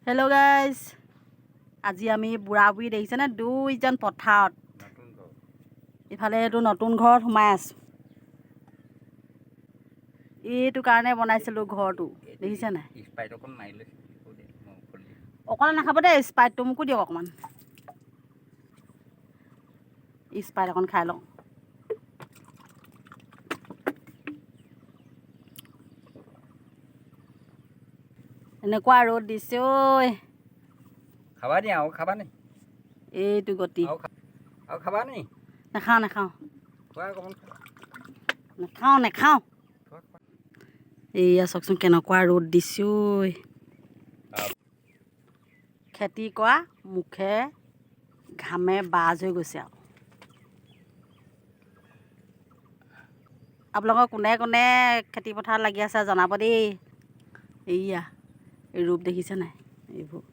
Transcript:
Hello' guys, আজি আমি বুঢ়া বুঢ়ী দেখিছেনে দুইজন পথাৰত। ইফালে এইটো নতুন ঘৰত সোমাই আছোঁ। এইটো কাৰণে বনাইছিলোঁ ঘৰটো, দেখিছে নাই? অকলে নাখাব দেই, স্প্ৰাইটটো মোকো দিয়ক অকণমান। স্প্ৰাইট অকণ খাই লওঁ। এনেকুৱা ৰ'দ দিছে ঐ। খাবা নি আৰু খাবা নি? এইটো গতি আৰু খাবা নি? নাখাওঁ নাখাওঁ খোৱা অকণমান খোৱা। নাখাওঁ নাখাওঁ। খোৱা খোৱা। এইয়া চাওকচোন কেনেকুৱা ৰ'দ দিছে ঐ। খেতি কৰা মুখে ঘামে বাজ হৈ গৈছে আৰু। আপোনালোকৰ কোনে কোনে খেতি পথাৰত লাগি আছে জনাব দেই। এইয়া এই ৰূপ দেখিছে নাই এইবোৰ।